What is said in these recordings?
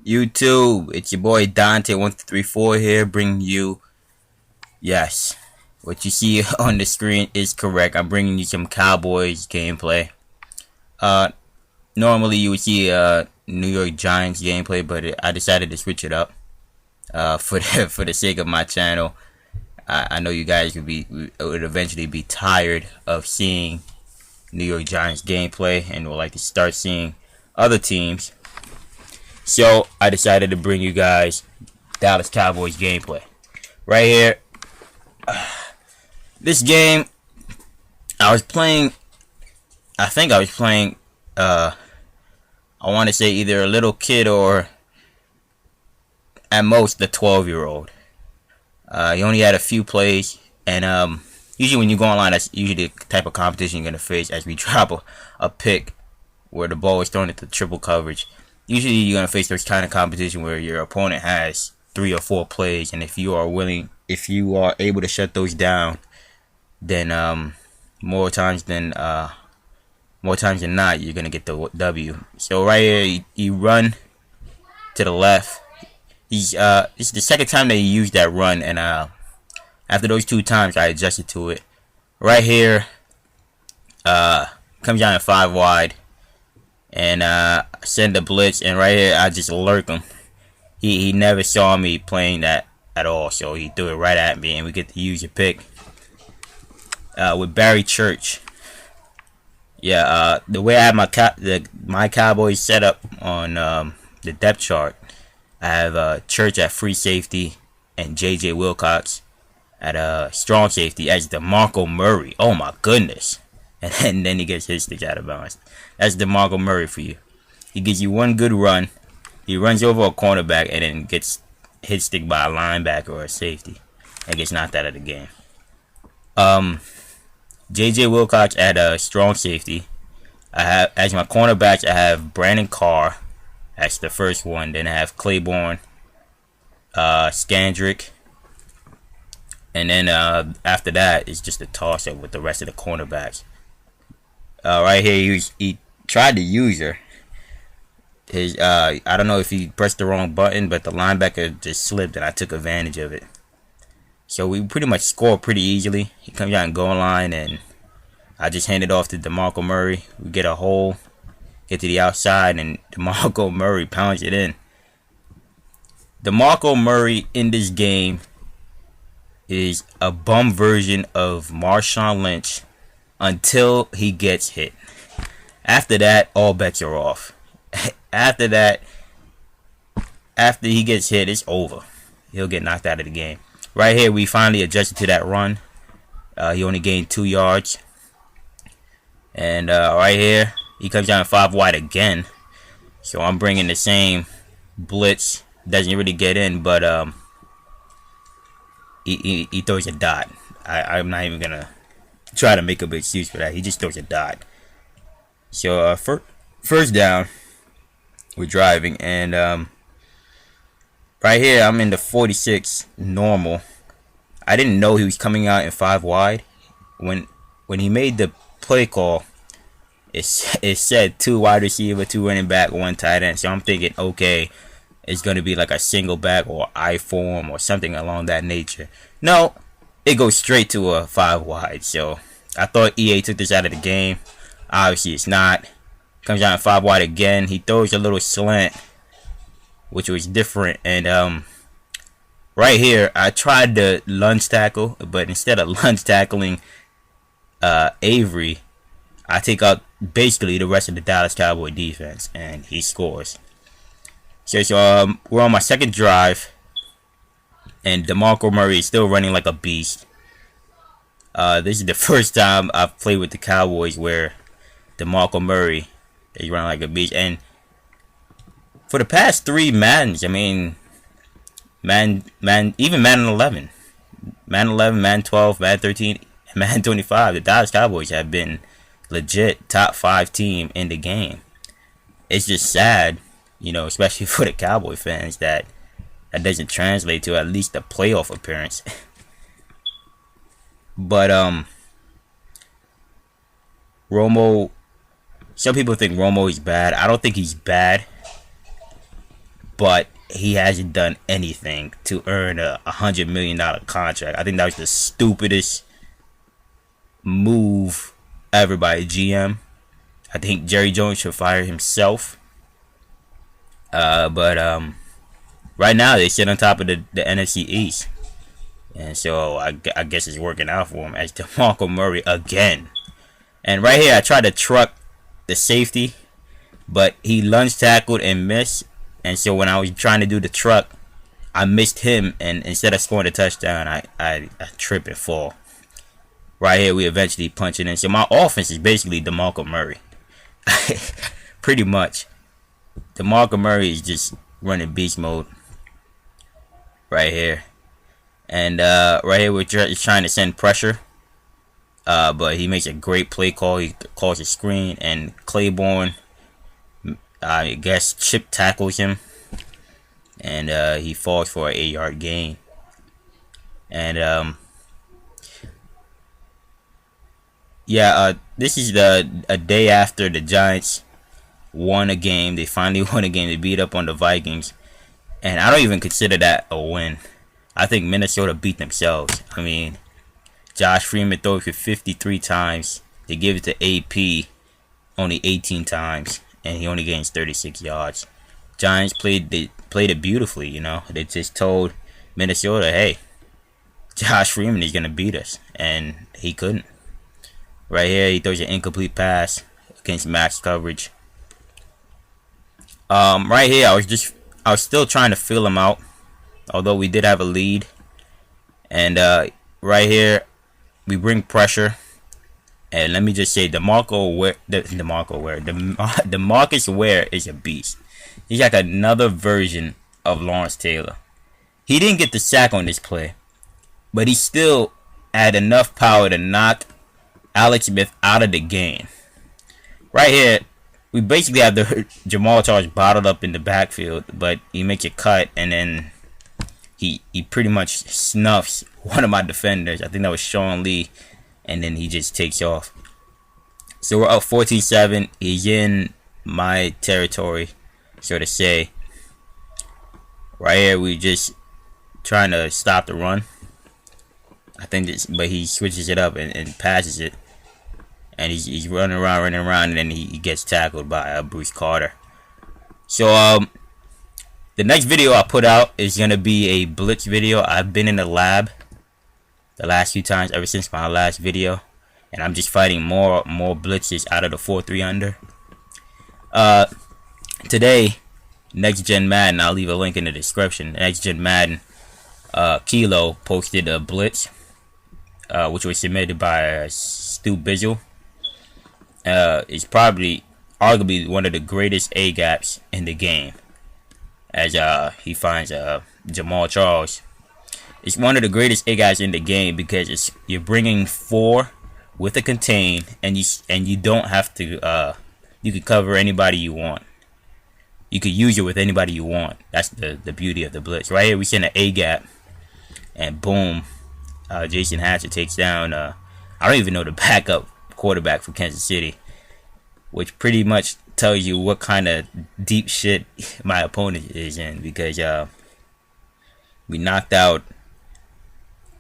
YouTube, it's your boy Dante1234 here, bringing you, yes, what you see on the screen is correct. I'm bringing you some Cowboys gameplay. Normally you would see New York Giants gameplay, but I decided to switch it up for the sake of my channel. I know you guys would eventually be tired of seeing New York Giants gameplay and would like to start seeing other teams. So I decided to bring you guys Dallas Cowboys gameplay. Right here. This game I think I was playing I want to say either a little kid or at most the 12-year-old. He only had a few plays, and usually when you go online, that's usually the type of competition you're gonna face as we drop a pick where the ball is thrown into triple coverage. Usually you're gonna face those kind of competition where your opponent has 3 or 4 plays, and if you are able to shut those down, then more times than not, you're gonna get the W. So right here, you run to the left. It's the second time that he used that run, and after those 2 times, I adjusted to it. Right here, comes down to 5 wide, and send the blitz, and right here I just lurk him. He never saw me playing that at all, so he threw it right at me, and we get to use a pick with Barry Church. Yeah, the way I have my Cowboys set up on the depth chart, I have Church at free safety and J.J. Wilcox at strong safety as DeMarco Murray. Oh my goodness. And then he gets his stick out of bounds. That's DeMarco Murray for you. He gives you one good run. He runs over a cornerback and then gets hit stick by a linebacker or a safety and gets knocked out of the game. J.J. Wilcox at strong safety. I have as my cornerbacks, I have Brandon Carr. That's the first one. Then I have Claiborne, Scandrick, and then after that it's just a toss up with the rest of the cornerbacks. Right here, he tried to use her. I don't know if he pressed the wrong button, but the linebacker just slipped, and I took advantage of it. So we pretty much score pretty easily. He comes out and goal line, and I just hand it off to DeMarco Murray. We get a hole, get to the outside, and DeMarco Murray pounds it in. DeMarco Murray in this game is a bum version of Marshawn Lynch until he gets hit. After that, all bets are off. After that, after he gets hit, it's over. He'll get knocked out of the game. Right here, we finally adjusted to that run. He only gained 2 yards. And right here, he comes down 5 wide again. So I'm bringing the same blitz. Doesn't really get in, but he throws a dot. I'm not even gonna try to make a big excuse for that. He just throws a dot. So first down, we're driving, and right here I'm in the 46 normal. I didn't know he was coming out in 5 wide. When he made the play call, it said 2 wide receiver, 2 running back, 1 tight end. So I'm thinking, okay, it's gonna be like a single back or I form or something along that nature. No, it goes straight to a 5 wide. So I thought EA took this out of the game. Obviously it's not. Comes down 5 wide again. He throws a little slant, which was different. And right here, I tried to lunge tackle, but instead of lunge tackling Avery, I take out basically the rest of the Dallas Cowboy defense, and he scores. So we're on my second drive, and DeMarco Murray is still running like a beast. This is the first time I've played with the Cowboys where DeMarco Murray is running like a beast. And for the past 3 Maddens, I mean, even Madden 11, Madden 12, Madden 13, and Madden 25, the Dallas Cowboys have been legit top 5 team in the game. It's just sad, especially for the Cowboy fans, that doesn't translate to at least a playoff appearance. But Romo, some people think Romo is bad. I don't think he's bad. but he hasn't done anything to earn a $100 million contract. I think that was the stupidest move ever by a GM. I think Jerry Jones should fire himself. But right now they sit on top of the NFC East, and so I guess it's working out for him as DeMarco Murray again. And right here, I tried to truck the safety, but he lunge tackled and missed. And so when I was trying to do the truck, I missed him, and instead of scoring a touchdown, I trip and fall. Right here, we eventually punch it in. So my offense is basically DeMarco Murray. Pretty much. DeMarco Murray is just running beast mode. Right here. And right here, we're trying to send pressure. But he makes a great play call. He calls a screen, and Claiborne, I guess, chip tackles him, and he falls for an 8-yard gain. And this is a day after the Giants won a game. They finally won a game. They beat up on the Vikings, and I don't even consider that a win. I think Minnesota beat themselves. I mean, Josh Freeman threw it for 53 times. They give it to AP only 18 times, and he only gains 36 yards. Giants played it beautifully, you know. They just told Minnesota, hey, Josh Freeman is going to beat us, and he couldn't. Right here, he throws an incomplete pass against max coverage. Right here, I was still trying to feel him out, although we did have a lead. And right here, we bring pressure, and let me just say, DeMarcus Ware is a beast. He's like another version of Lawrence Taylor. He didn't get the sack on this play, but he still had enough power to knock Alex Smith out of the game. Right here, we basically have the Jamal Charles bottled up in the backfield, but he makes a cut, and then he pretty much snuffs one of my defenders. I think that was Sean Lee, and then he just takes off. So we're up 14-7. He's in my territory, so to say. Right here, we just trying to stop the run. I think this, but he switches it up and passes it. And he's running around, and then he gets tackled by Bruce Carter. So, the next video I put out is going to be a blitz video. I've been in the lab the last few times ever since my last video, and I'm just fighting more blitzes out of the 4-3 under. Today, Next Gen Madden, I'll leave a link in the description. Next Gen Madden Kilo posted a blitz, which was submitted by stubizzles. Is probably arguably one of the greatest agaps in the game, as he finds Jamal Charles. It's one of the greatest agaps in the game because you're bringing 4 with a contain, and you don't have to you can cover anybody you want. You could use it with anybody you want. That's the beauty of the blitz. Right here we send an agap, and boom, Jason Hatcher takes down I don't even know the backup quarterback for Kansas City, which pretty much tells you what kind of deep shit my opponent is in, because we knocked out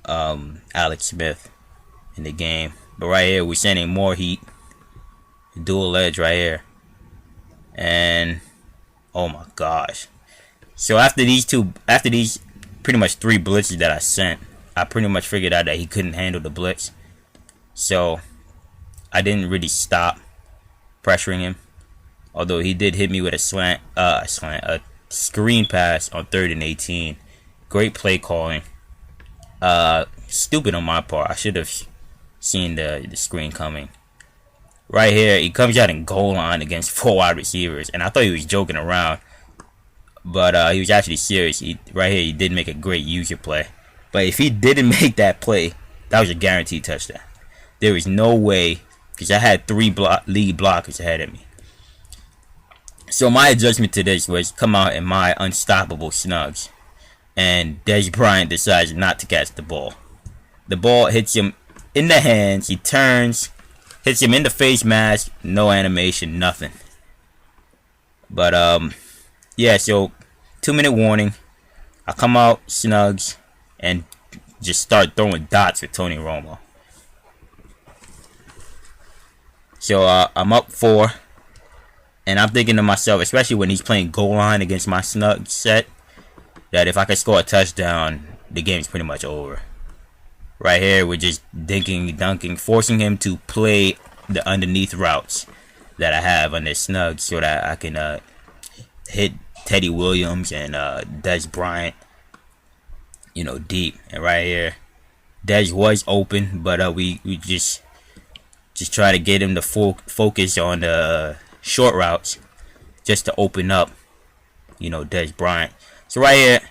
Alex Smith in the game. But right here we're sending more heat, dual edge right here, and oh my gosh. So after these pretty much 3 blitzes that I sent, I pretty much figured out that he couldn't handle the blitz, so I didn't really stop pressuring him, although he did hit me with a screen pass on 3rd and 18. Great play calling. Stupid on my part. I should have seen the screen coming. Right here, he comes out in goal line against 4 wide receivers, and I thought he was joking around, but he was actually serious. Right here, he did make a great user play, but if he didn't make that play, that was a guaranteed touchdown. There is no way, because I had 3 lead blockers ahead of me. So my adjustment to this was come out in my unstoppable snugs, and Dez Bryant decides not to catch the ball. The ball hits him in the hands. He turns, hits him in the face mask. No animation, nothing. But yeah. So 2-minute warning. I come out snugs and just start throwing dots with Tony Romo. So I'm up 4, and I'm thinking to myself, especially when he's playing goal line against my snug set, that if I could score a touchdown, the game's pretty much over. Right here, we're just dunking, forcing him to play the underneath routes that I have on this snug so that I can hit Teddy Williams and Dez Bryant, deep. And right here, Dez was open, but we just try to get him to focus on the short routes just to open up, Dez Bryant. So right here,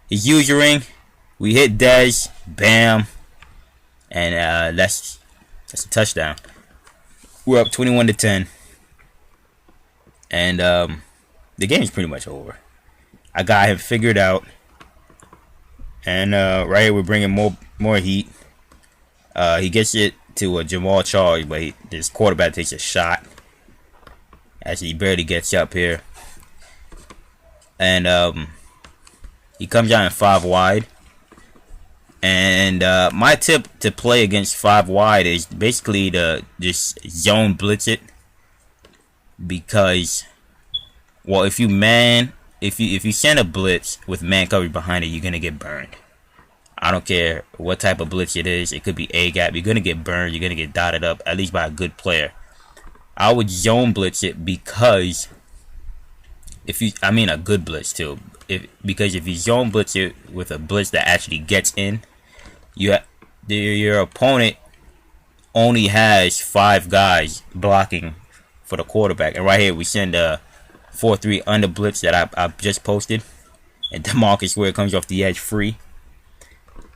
he's usuring. We hit Dez, bam, and that's a touchdown. We're up 21-10, and the game's pretty much over. I got him figured out, and right here we're bringing more heat. He gets it to a Jamal Charles, but this quarterback takes a shot. Actually, he barely gets up here, and he comes out in 5 wide. And my tip to play against 5 wide is basically to just zone blitz it, because, well, if you send a blitz with man coverage behind it, you're gonna get burned. I don't care what type of blitz it is. It could be agap. You're gonna get burned. You're gonna get dotted up, at least by a good player. I would zone blitz it because a good blitz too. Because if you zone blitz it with a blitz that actually gets in, your opponent only has 5 guys blocking for the quarterback. And right here we send a 4-3 under blitz that I just posted, and DeMarcus Ware comes off the edge free.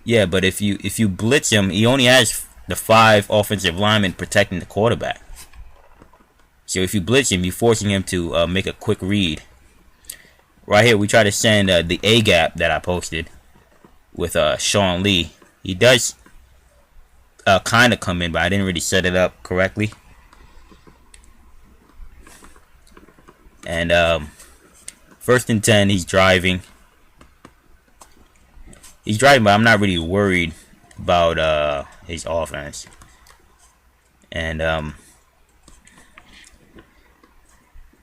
Yeah, but if you blitz him, he only has the 5 offensive linemen protecting the quarterback. So if you blitz him, you're forcing him to make a quick read. Right here, we try to send the agap that I posted with Sean Lee. He does kind of come in, but I didn't really set it up correctly. And 1st and 10, he's driving. But I'm not really worried about his offense. And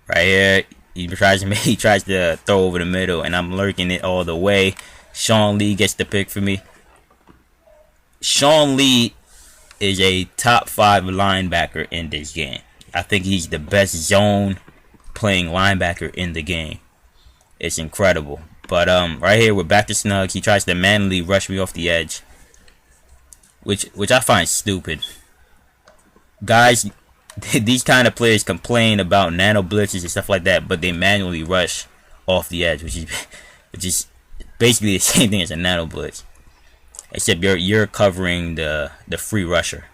right here, he tries to throw over the middle, and I'm lurking it all the way. Sean Lee gets the pick for me. Sean Lee is a top 5 linebacker in this game. I think he's the best zone playing linebacker in the game. It's incredible. But right here we're back to snugs. He tries to manually rush me off the edge, which I find stupid. Guys, these kind of players complain about nano blitzes and stuff like that, but they manually rush off the edge, which is basically the same thing as a nano blitz, except you're covering the free rusher.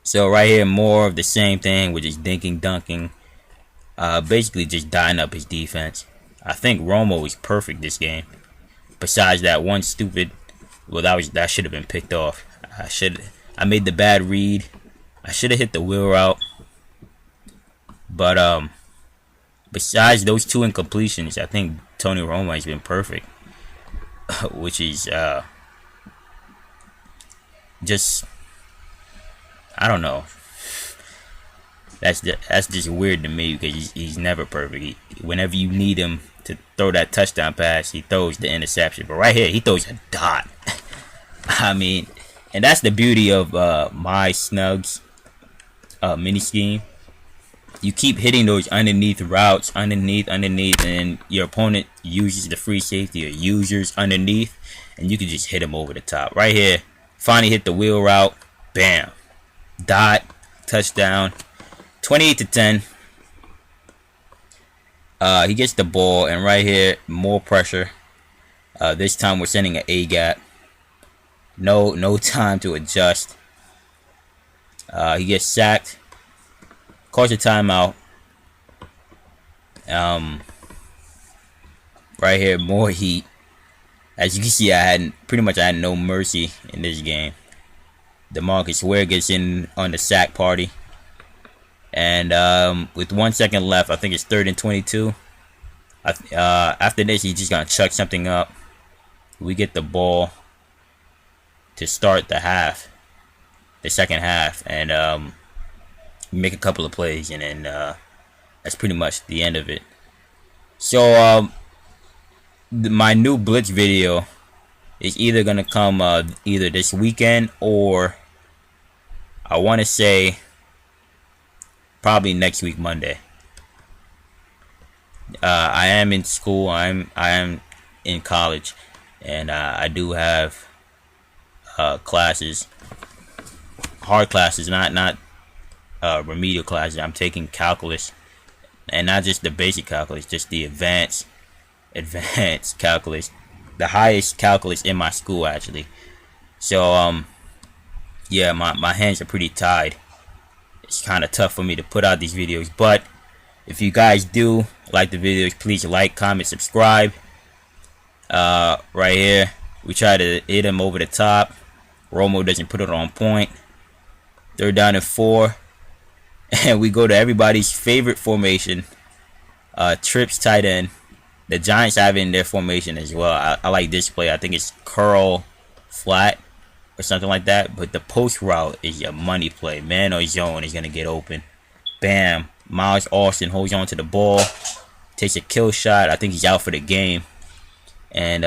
So right here, more of the same thing, which is dunking, basically just dyeing up his defense. I think Romo is perfect this game. Besides that one stupid, well, that should have been picked off. I made the bad read. I should have hit the wheel route. But besides those 2 incompletions, I think Tony Romo has been perfect. Which is just, I don't know. That's just weird to me, because he's never perfect. Whenever you need him to throw that touchdown pass, he throws the interception. But right here, he throws a dot. I mean, and that's the beauty of my snugs mini scheme. You keep hitting those underneath routes, underneath, and your opponent uses the free safety or users underneath, and you can just hit him over the top. Right here, finally hit the wheel route, bam, dot, touchdown, 28-10. He gets the ball, and right here, more pressure. This time we're sending an agap. No time to adjust. He gets sacked. Calls a timeout. Right here, more heat. As you can see, I had no mercy in this game. DeMarcus Ware gets in on the sack party. And with 1 second left, I think it's 3rd and 22. After this, he's just gonna chuck something up. We get the ball to start the second half, and make a couple of plays, and then that's pretty much the end of it. So my new blitz video is either gonna come either this weekend, or I want to say probably next week, Monday. I am in school. I am in college, and I do have classes, hard classes, not remedial classes. I'm taking calculus, and not just the basic calculus, just the advanced calculus, the highest calculus in my school, actually. So yeah, my hands are pretty tied. It's kind of tough for me to put out these videos, but if you guys do like the videos, please like, comment, subscribe. Right here, we try to hit him over the top. Romo doesn't put it on point. 3rd down and 4, and we go to everybody's favorite formation, trips tight end. The Giants have it in their formation as well. I like this play. I think it's curl flat or something like that. But the post route is a money play. Man or zone is gonna get open. Bam! Miles Austin holds on to the ball, takes a kill shot. I think he's out for the game, and